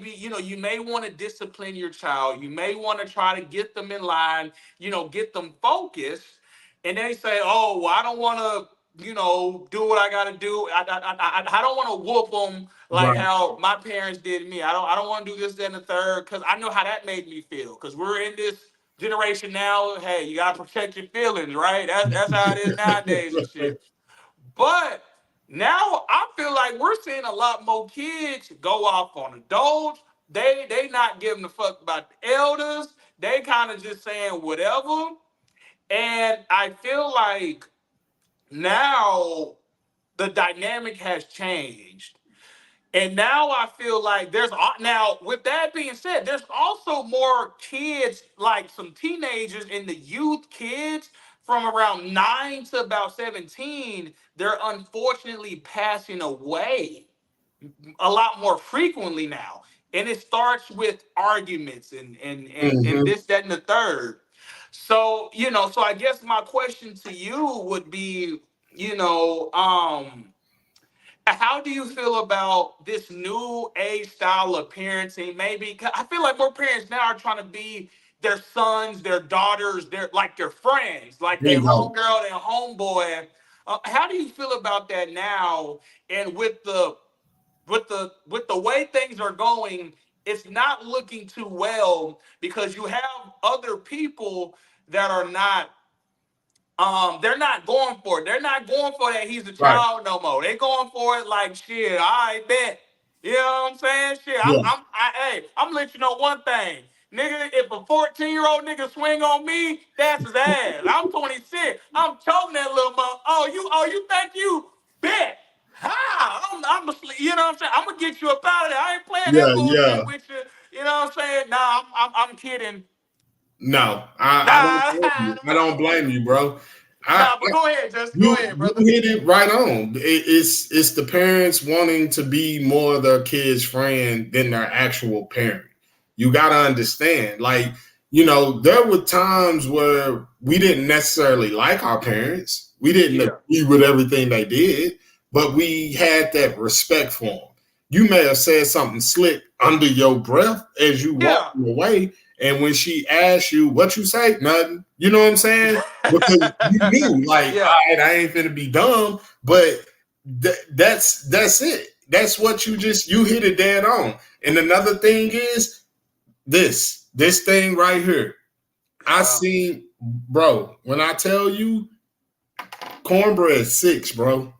want to discipline your child. You may want to try to get them in line, get them focused. And they say, oh, well, I don't want to, do what I got to do. I don't want to whoop them like Right. how my parents did me. I don't want to do this, that, and the third, because I know how that made me feel. Because we're in this generation now. Hey, you gotta protect your feelings, right? That's how it is nowadays and shit. But now I feel like we're seeing a lot more kids go off on adults. They not giving a fuck about the elders. They kind of just saying whatever. And I feel like now the dynamic has changed. And now I feel like now, with that being said, there's also more kids, like some teenagers and the youth kids from around 9 to about 17. They're unfortunately passing away a lot more frequently now. And it starts with arguments and Mhm. this, that, and the third. So I guess my question to you would be, you know, how do you feel about this new age style of parenting? Maybe 'cause I feel like more parents now are trying to be their sons, their daughters, their friends, like their Bingo. homegirl, their homeboy. How do you feel about that now? And with the way things are going, it's not looking too well because you have other people that are not they're not going for it. They're not going for that he's a Right. child no more. They going for it like shit. I bet. You know what I'm saying? Shit. Yeah. Hey, I'm gonna let you know one thing. Nigga, if a 14-year-old nigga swing on me, that's his ass. I'm 26. I'm choking that little mother. Oh, you think you bet. Ha! You know what I'm saying? I'm gonna get you up out of there. I ain't playing that Yeah. bullshit Yeah. with you. You know what I'm saying? Nah, I'm kidding. No, I don't blame Nah, you. I don't blame you, bro. I, nah, but go ahead, Justin. Go You ahead, you brother. hit it right on. It's the parents wanting to be more their kid's friend than their actual parent. You got to understand, like there were times where we didn't necessarily like our parents. We didn't Yeah. agree with everything they did, but we had that respect for them. You may have said something slick under your breath as you walked Yeah. away, and when she asked you what you say, nothing. You know what I'm saying? Because you knew, like, all Yeah. right, I ain't finna be dumb, but that's it. That's what you hit it dead on. And another thing is this thing right here. I Yeah. seen, bro. When I tell you, Cornbread 6, bro.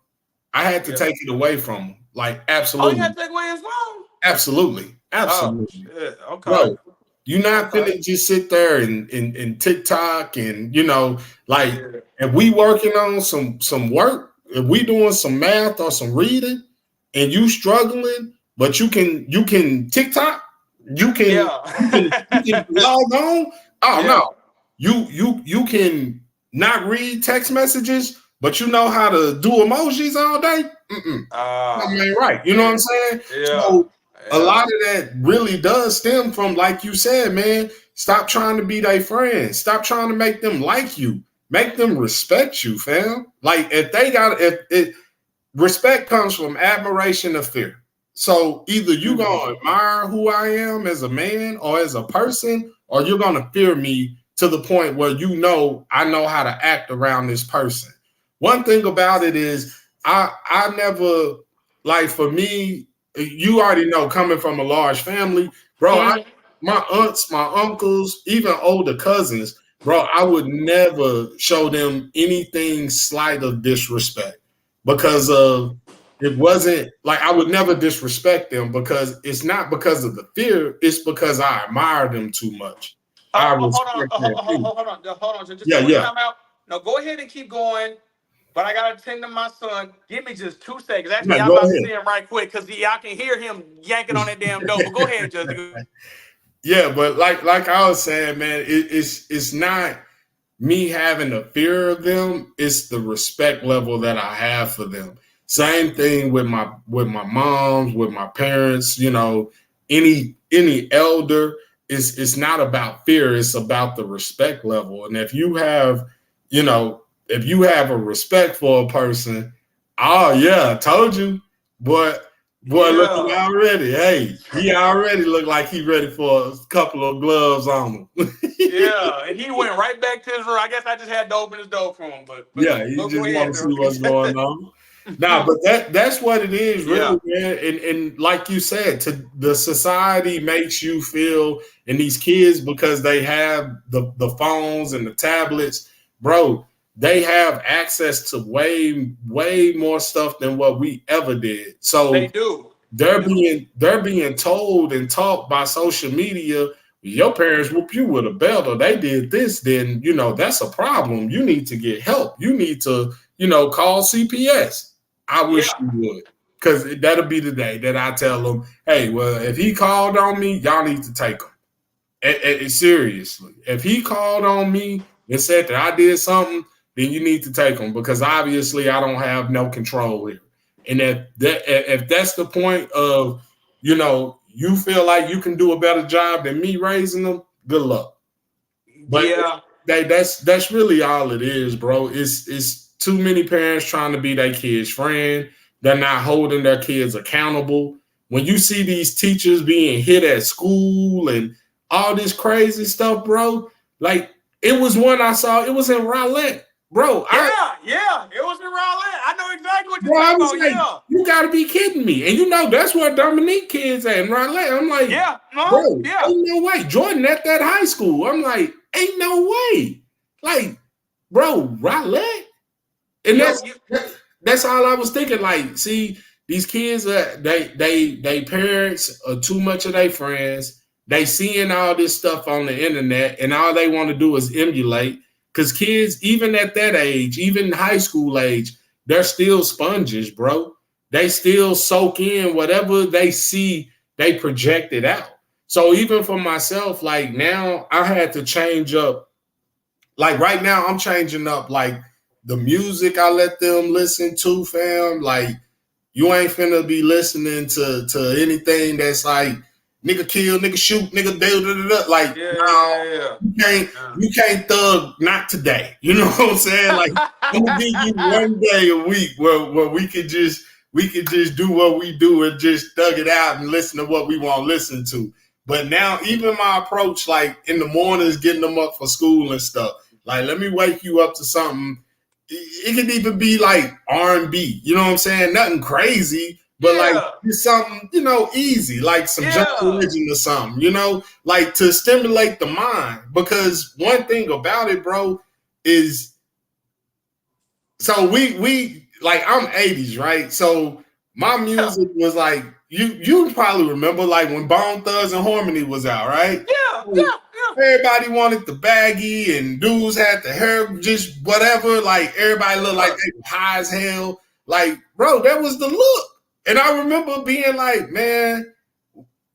I had to Yeah. take it away from him. Like, Oh, you had absolutely. to take away his phone? Absolutely. Oh Absolutely. shit. Okay. Bro, you're not Okay. finna just sit there and TikTok and like Yeah. if we working on some work, if we doing some math or some reading and you struggling, but you can TikTok, you can Yeah. log on. Oh Yeah. no. You can not read text messages, but you know how to do emojis all day. Something ain't right. You know what I'm Yeah. saying? Yeah. So a Yeah. lot of that really does stem from, like you said, man, stop trying to be their friend. Stop trying to make them like you. Make them respect you, fam. Like if it respect comes from admiration or fear. So either you gonna admire who I am as a man or as a person, or you're gonna fear me to the point where I know how to act around this person. One thing about it is I never, like, for me, you already know, coming from a large family, bro, Mhm. my aunts, my uncles, even older cousins, bro, I would never show them anything slight of disrespect because of it wasn't like I would never disrespect them because it's not because of the fear, it's because I admire them too much. I Hold on, respect that fear. hold on, just Yeah, a quick yeah. time out. No, go ahead and keep going. But I gotta tend to my son. Give me just 2 seconds. Yeah, Actually, I'm go about to ahead. see him right quick because y'all can hear him yanking on that damn door. But go ahead, Justin. Yeah, but like I was saying, man, it's not me having a fear of them, it's the respect level that I have for them. Same thing with my moms, with my parents, any elder. It's not about fear, it's about the respect level. And if you have a respect for a person, oh yeah, I told you. But boy, look at Yeah, already. Hey, he already looked like he ready for a couple of gloves on him. yeah. And he went right back to his room. I guess I just had to open his door for him. But Yeah, he go just ahead, want to see though. what's going on. Nah, but that's what it is, Yeah, really, man. And like you said, the society makes you feel, and these kids, because they have the phones and the tablets, bro, they have access to way more stuff than what we ever did. they So do. They they're do. being told and taught by social media. Your parents whoop you with a belt or they did this, then that's a problem. You need to get help. You need to call CPS. I wish Yeah. you would, because that'll be the day that I tell them, hey, well, if he called on me, y'all need to take him. Seriously, if he called on me and said that I did something, then you need to take him, because obviously I don't have no control here. And if that's the point of, you feel like you can do a better job than me raising them, good luck. But Yeah. that's really all it is, bro. It's too many parents trying to be their kid's friend. They're not holding their kids accountable. When you see these teachers being hit at school and all this crazy stuff, bro, like, it was one I saw. It was in Rowlett, bro. Yeah. It was in Raleigh. I know exactly what you're I talking was about. like, Yeah. you got to be kidding me. And that's where Dominique kids at in Rowlett. I'm like, Yeah. No. bro, Yeah. ain't no way. Jordan at that high school. I'm like, ain't no way. Like, bro, Rowlett. And Yo. that's all I was thinking. Like, see, these kids, they parents are too much of their friends. They seeing all this stuff on the internet, and all they want to do is emulate. Because kids, even at that age, even high school age, they're still sponges, bro. They still soak in whatever they see. They project it out. So even for myself, like, now I had to change up. Like, right now, I'm changing up, like, the music I let them listen to, fam. Like, you ain't finna be listening to anything that's like nigga kill, nigga shoot, nigga do. Like, no, Yeah. you can't thug, not today. You know what I'm saying? Like, I'm gonna give you one day a week where we could just do what we do and just thug it out and listen to what we want to listen to. But now, even my approach, like, in the mornings, getting them up for school and stuff, like, let me wake you up to something. It could even be like R&B, you know what I'm saying? Nothing crazy, but like, Yeah. it's something, easy, like some John Yeah. Legend or something, like, to stimulate the mind. Because one thing about it, bro, is, so we like, I'm 80s, right? So my music was like, you probably remember like when Bone Thugs and Harmony was out, right? Yeah, yeah, yeah. Everybody wanted the baggy, and dudes had the hair, just whatever. Like everybody looked like they were high as hell. Like, bro, that was the look. And I remember being like, man,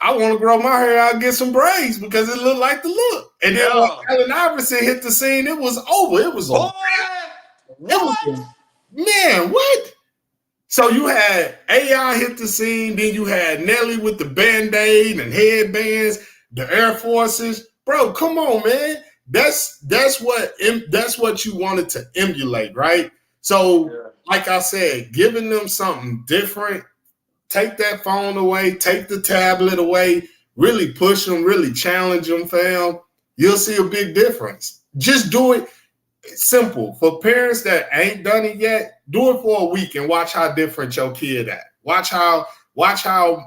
I want to grow my hair out and get some braids because it looked like the look. And then when Allen Iverson hit the scene, it was over. It was over. What? Man, what? So you had AI hit the scene, then you had Nelly with the Band-Aid and headbands, the Air Forces. Bro, come on, man. That's what you wanted to emulate, right? So, like I said, giving them something different, take that phone away, take the tablet away, really push them, really challenge them, fam. You'll see a big difference. Just do it. Simple. For parents that ain't done it yet, do it for a week and watch how different your kid at. Watch how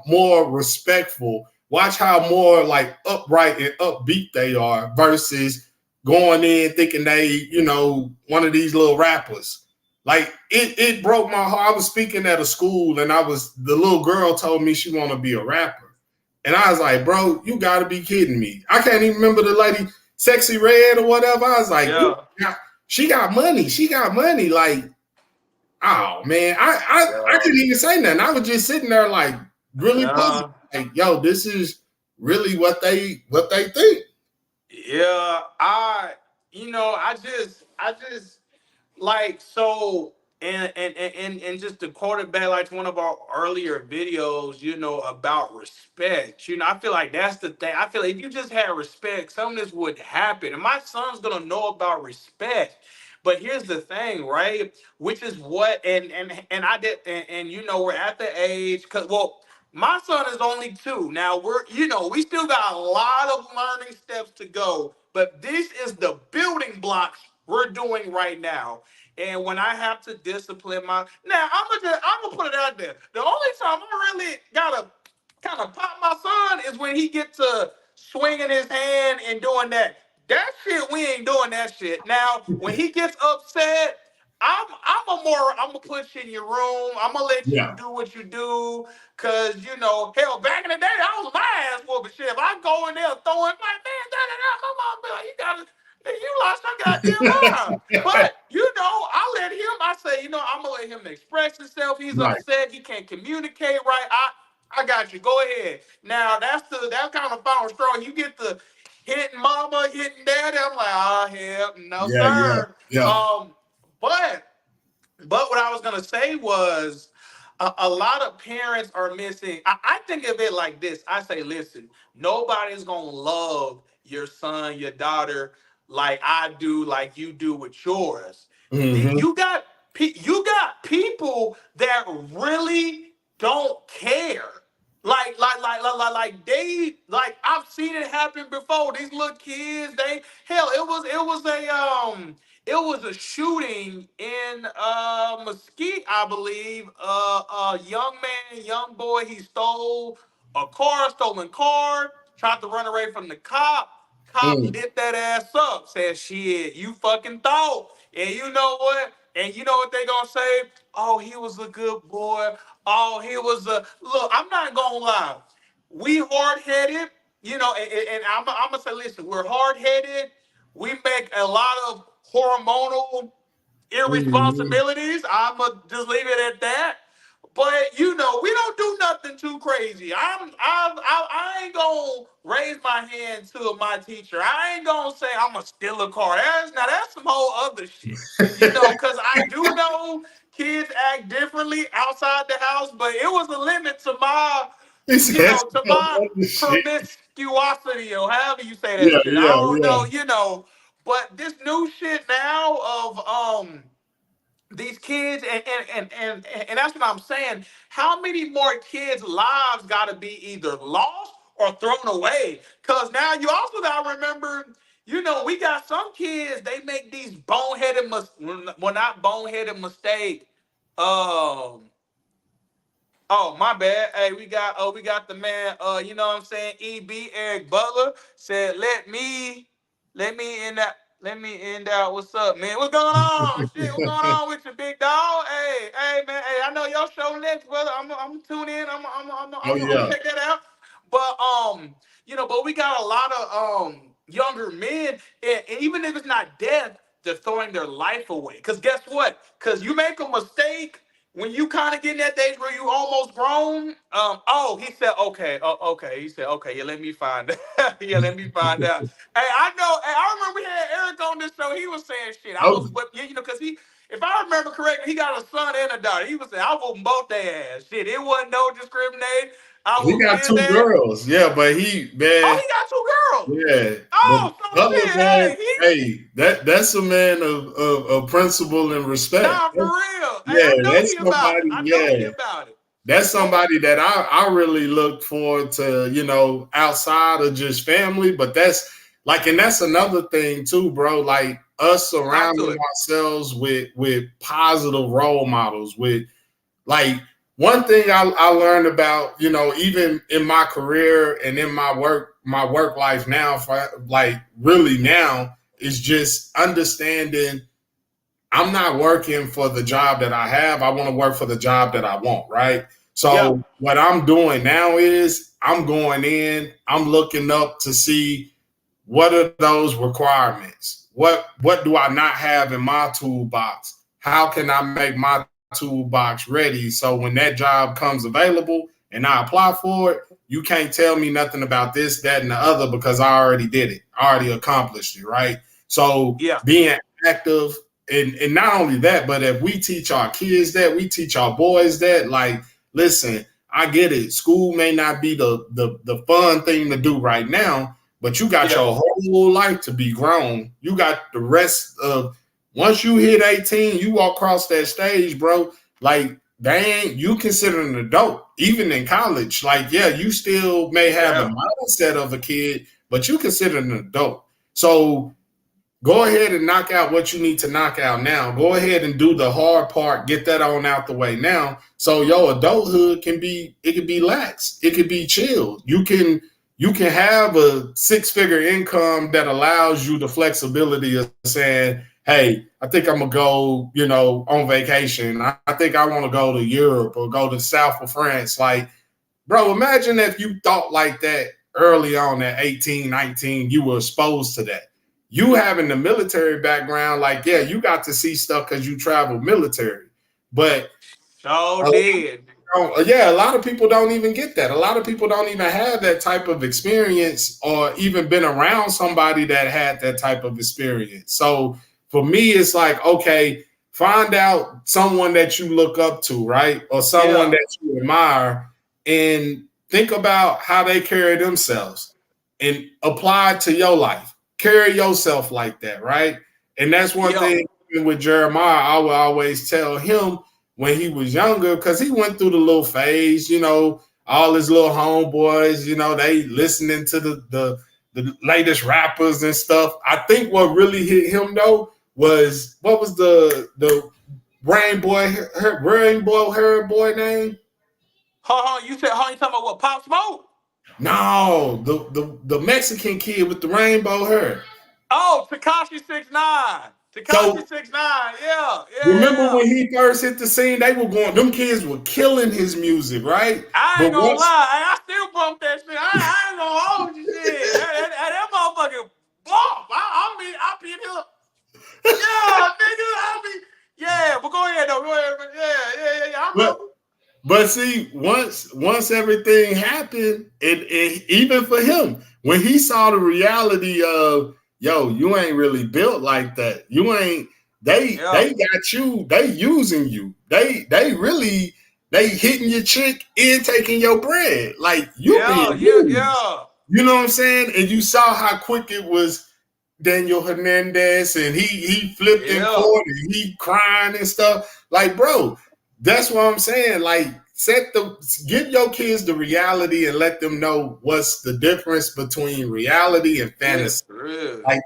more respectful, watch how more like upright and upbeat they are versus going in thinking they, one of these little rappers. Like it broke my heart. I was speaking at a school and the little girl told me she want to be a rapper. And I was like, bro, you gotta be kidding me. I can't even remember the lady, Sexy Red or whatever. I was like, she got money. She got money. Like, oh man, I couldn't even say nothing. I was just sitting there like really puzzled. Like, yo, this is really what they think. Yeah, I just like, so, and just to quote it back like to one of our earlier videos, about respect. I feel like that's the thing. I feel like if you just had respect, some of this would happen. And my son's gonna know about respect. But here's the thing, right? Which is what, and I did, and we're at the age, cause my son is only 2. Now we still got a lot of learning steps to go, but this is the building blocks we're doing right now. And when I have to discipline I'm gonna put it out there. The only time I really gotta kind of pop my son is when he gets to swinging his hand and doing that. That shit, we ain't doing that shit. Now, when he gets upset, I'm gonna put you in your room. I'm gonna let you do what you do, cause hell, back in the day, I was my ass whooping shit. If I go in there throwing like, man, come on, man, you lost your goddamn mind. But I let him. I say, I'm gonna let him express himself. He's upset. He can't communicate right. I got you. Go ahead. Now that kind of final straw. You get the hitting mama, hitting daddy. I'm like, hell no, sir. Yeah. But what I was gonna say was a lot of parents are missing. I think of it like this. I say, listen, nobody's gonna love your son, your daughter like I do, like you do with yours. Mm-hmm. You got people that really don't care. Like I've seen it happen before. These little kids, it was a shooting in Mesquite, I believe. A young boy, he stole a car, stolen car, tried to run away from the cop. Cop lit that ass up, said, shit, you fucking thought. And you know what? And you know what they gonna say? Oh, he was a good boy. Oh, he was a look. I'm not gonna lie. We hard headed, and I'm gonna say, listen, we're hard headed. We make a lot of hormonal irresponsibilities. I'm gonna just leave it at that. But we don't do nothing too crazy. I ain't gonna raise my hand to my teacher. I ain't gonna say I'm gonna steal a car. That's some whole other shit. Because I do know kids act differently outside the house, but it was a limit to my promiscuosity, or however you say that shit. I don't know, but this new shit now of these kids, and that's what I'm saying. How many more kids' lives got to be either lost or thrown away? Because now you also got to remember, we got some kids, they make these not boneheaded mistake. Oh, my bad. Hey, we got the man, you know what I'm saying? EB Eric Butler said, let me in that. Let me end out. What's up, man? What's going on? Shit, what's going on with you, big dog? Hey, man. Hey, I know your show next, brother. I'm tune in. Oh I'm yeah. check that out. But but we got a lot of younger men, and even if it's not death, they're throwing their life away. Cause guess what? Cause you make a mistake when you kind of get in that age where you almost grown. He said, okay, okay. He said, okay, yeah, let me find out. Yeah, let me find out. Hey, I know. Hey, I remember we had Eric on this show. He was saying shit. I was, Oh, but yeah, because if I remember correctly, he got a son and a daughter. He was saying, I whooped both their ass. Shit, it wasn't no discriminate. I he whooped got his two ass. girls. Yeah, but he Oh, man, he got two girls. yeah. But Oh, so other shit. man, Hey, he hey, that's a man of principle and respect. nah for real. Hey, Yeah, I know that's he about it. somebody. I know he Yeah, about it. that's So somebody that I really look forward to, outside of just family. But that's like, and that's another thing too, bro. Like us talk to surrounding it. ourselves with positive role models, with like one thing I learned about, even in my career and in my work life now, for like really now, is just understanding I'm not working for the job that I have. I want to work for the job that I want, right? Yeah. So what I'm doing now is I'm going in, I'm looking up to see what are those requirements? What do I not have in my toolbox? How can I make my toolbox ready so when that job comes available and I apply for it, you can't tell me nothing about this, that, and the other because I already did it. I already accomplished it, right? So Yeah. being active and not only that, but if we teach our kids that, we teach our boys that, like, listen, I get it. School may not be the fun thing to do right now, but you got Yeah. your whole life to be grown. You got the rest of once you hit 18, you walk across that stage, bro. Like, dang, you consider an adult, even in college. Like, yeah, you still may have the Yeah. mindset of a kid, but you consider an adult. So go ahead and knock out what you need to knock out now. Go ahead and do the hard part, get that on out the way now. So your adulthood can be lax. It could be chilled. You can have a six-figure income that allows you the flexibility of saying, hey, I think I'm gonna go, on vacation. I think I want to go to Europe or go to the south of France. Like, bro, imagine if you thought like that early on at 18, 19, you were exposed to that. You having the military background, like, yeah, you got to see stuff because you travel military. But So a lot did. yeah, a lot of people don't even get that. A lot of people don't even have that type of experience or even been around somebody that had that type of experience. So for me, it's like, okay, find out someone that you look up to, right? Or someone Yeah. that you admire and think about how they carry themselves and apply it to your life. Carry yourself like that, right? And that's one Yeah. thing with Jeremiah, I would always tell him when he was younger, because he went through the little phase, all his little homeboys, they listening to the latest rappers and stuff. I think what really hit him though was what was the Rainbow Hair Boy name? You said, you talking about what? Pop Smoke? No, the Mexican kid with the rainbow hair. Oh, Takashi 6ix9ine. So Takashi 6ix9ine. Yeah. Yeah. remember Yeah. when he first hit the scene, they were going, them kids were killing his music, right? I But ain't gonna once lie. I still bump that shit. I ain't gonna hold you shit. That motherfucking bump. I be here. Yeah, nigga. Yeah, but go ahead though. Go ahead. Yeah. I but remember. But see, once everything happened, it even for him, when he saw the reality of, yo, you ain't really built like that. You ain't. Yeah. They got you. They using you. They hitting your chick and taking your bread. Like you Yeah. being Yeah. used. Yeah. You know what I'm saying? And you saw how quick it was. Daniel Hernandez, and he flipped in Yeah. court and he crying and stuff. Like, bro, that's what I'm saying. Like, give your kids the reality and let them know what's the difference between reality and Yeah. fantasy. For real. Like,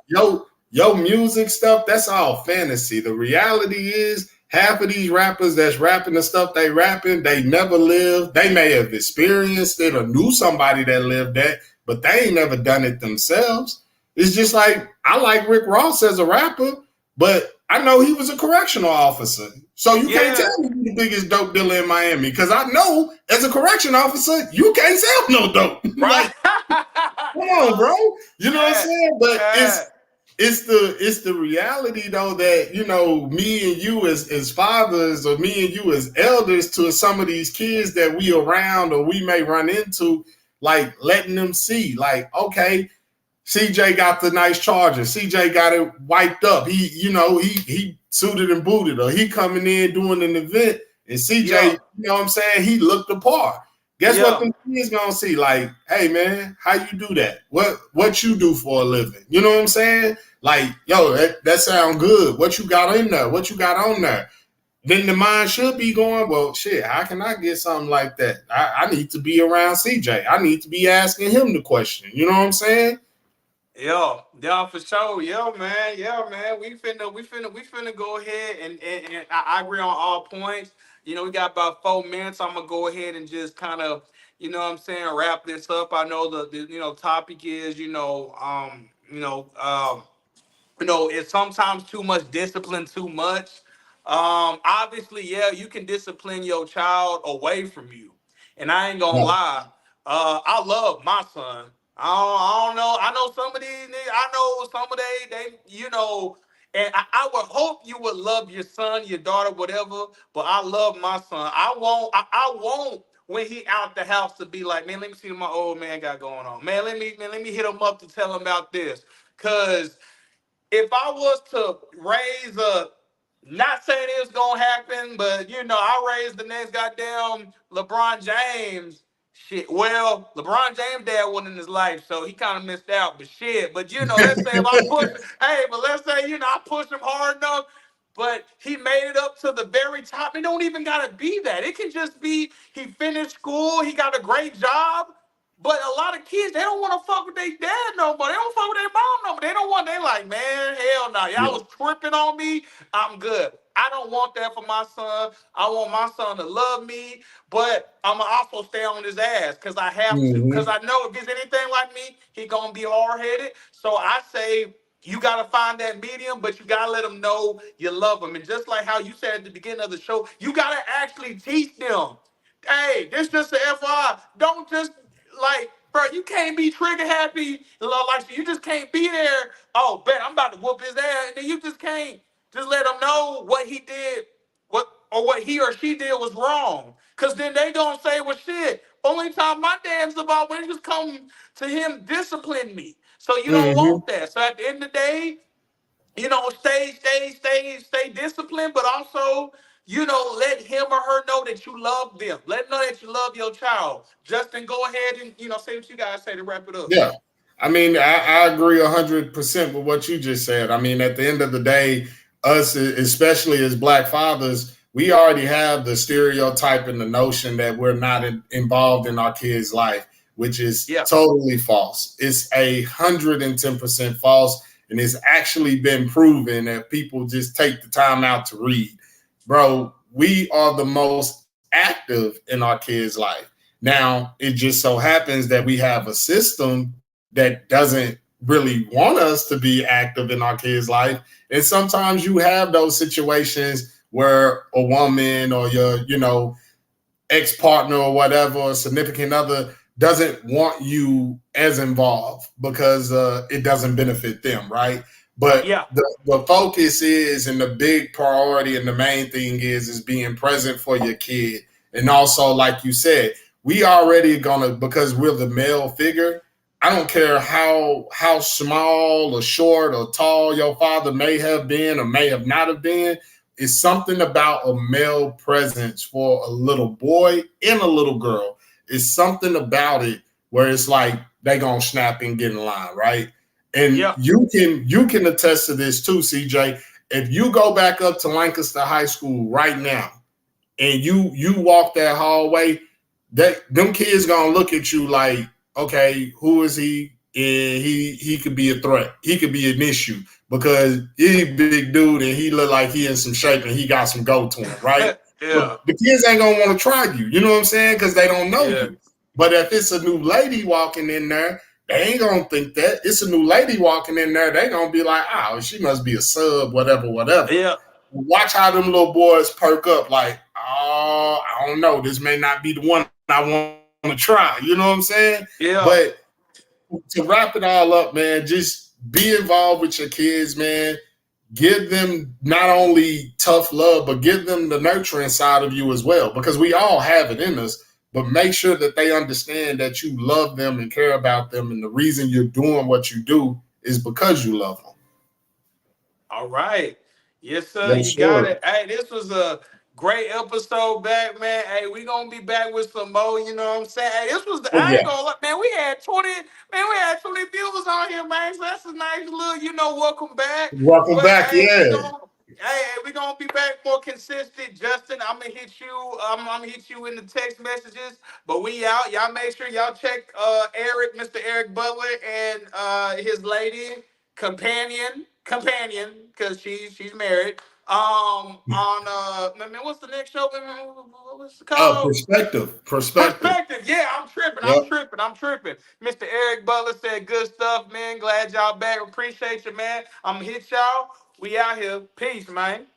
yo music stuff, that's all fantasy. The reality is half of these rappers that's rapping the stuff they rapping, they never lived. They may have experienced it or knew somebody that lived that, but they ain't never done it themselves. It's just like I like Rick Ross as a rapper, but I know he was a correctional officer. So you can't tell me you're the biggest dope dealer in Miami because I know as a correction officer, you can't sell no dope. Right. Like, come on, bro. You know what I'm saying? But it's the reality though that, you know, me and you as fathers or me and you as elders to some of these kids that we around or we may run into, like letting them see, like, okay, CJ got the nice Charger. CJ got it wiped up. He suited and booted, or he coming in doing an event, and CJ, you know what I'm saying? He looked the part. Guess what them kids gonna see? Like, hey man, how you do that? What you do for a living? You know what I'm saying? Like, yo, that sound good. What you got in there? What you got on there? Then the mind should be going, well, shit, how can I get something like that? I need to be around CJ. I need to be asking him the question. You know what I'm saying? Yeah, for sure. Yeah, man. We finna go ahead and I agree on all points. You know, we got about 4 minutes. I'm gonna go ahead and just kind of, you know what I'm saying, wrap this up. I know the topic is, it's sometimes too much discipline, too much. Obviously, yeah, you can discipline your child away from you. And I ain't gonna lie, I love my son. I don't know. I know some of these niggas, I know some of and I would hope you would love your son, your daughter, whatever, but I love my son. I won't when he out the house to be like, man, let me see what my old man got going on. Man, let me hit him up to tell him about this. Cause if I was to raise not saying it's gonna happen, but I raised the next goddamn LeBron James. Shit. Well, LeBron James dad wasn't in his life, so he kind of missed out. But shit. But let's say if I push, but let's say I push him hard enough, but he made it up to the very top. It don't even gotta be that. It can just be he finished school, he got a great job. But a lot of kids, they don't want to fuck with their dad no more. They don't fuck with their mom no more. They like, man, hell no. Y'all was tripping on me. I'm good. I don't want that for my son. I want my son to love me, but I'm going to also stay on his ass because I have to. Because I know if he's anything like me, he going to be hard-headed. So I say you got to find that medium, but you got to let them know you love them. And just like how you said at the beginning of the show, you got to actually teach them. Hey, this just an FYI. Don't just bro, you can't be trigger happy. Like, you just can't be there. Oh, bet I'm about to whoop his ass. And then you just can't just let him know what he did, what he or she did was wrong. Because then they gonna say, well, shit, only time my dad's about when he just come to him discipline me. So you don't want that. So at the end of the day, stay disciplined, but also, let him or her know that you love them. Let them know that you love your child. Justin, go ahead and, say what you guys say to wrap it up. Yeah. I mean, I agree 100% with what you just said. I mean, at the end of the day, us, especially as Black fathers, we already have the stereotype and the notion that we're not involved in our kids' life, which is totally false. It's 110% false. And it's actually been proven that people just take the time out to read. Bro, we are the most active in our kids' life. Now, it just so happens that we have a system that doesn't really want us to be active in our kids' life. And sometimes you have those situations where a woman or your, ex-partner or whatever, or significant other doesn't want you as involved because it doesn't benefit them, right? But the focus is, and the big priority and the main thing is being present for your kid. And also, like you said, we already because we're the male figure, I don't care how small or short or tall your father may have been or may have not have been, it's something about a male presence for a little boy and a little girl. It's something about it where it's like they gonna snap and get in line, right? And you can attest to this too, CJ. If you go back up to Lancaster High School right now and you walk that hallway, them kids gonna look at you like, okay, who is he? And he could be a threat. He could be an issue because he's a big dude and he look like he in some shape and he got some go to him, right? But the kids ain't gonna want to try you. You know what I'm saying? Because they don't know you. But if it's a new lady walking in there, they ain't gonna think that. It's a new lady walking in there. They gonna be like, oh, she must be a sub, whatever, whatever. Yeah. Watch how them little boys perk up like, oh, I don't know. This may not be the one I want to try. You know what I'm saying? Yeah. But to wrap it all up, man, just be involved with your kids, man. Give them not only tough love, but give them the nurturing side of you as well, because we all have it in us. But make sure that they understand that you love them and care about them, and the reason you're doing what you do is because you love them. All right. Yes, sir. Yes, You got sir. it. Hey, this was a great episode back, man. Hey, we gonna be back with some more, you know what I'm saying? Hey, this was the Oh I ain't yeah. gonna lie, man. We had 20 viewers on here, man. So that's a nice little, welcome back. Welcome But back. hey, Yeah. we gonna be back more consistent. Justin, I'm gonna hit you. I'm gonna hit you in the text messages. But we out. Y'all make sure y'all check Eric, Mr. Eric Butler, and his lady companion, because she's married. On man, what's the next show? Man, what's it called? Perspective. Perspective. Yeah, I'm tripping. Yep. I'm tripping. Mr. Eric Butler said good stuff, man. Glad y'all back. Appreciate you, man. I'm gonna hit y'all. We out here. Peace, man.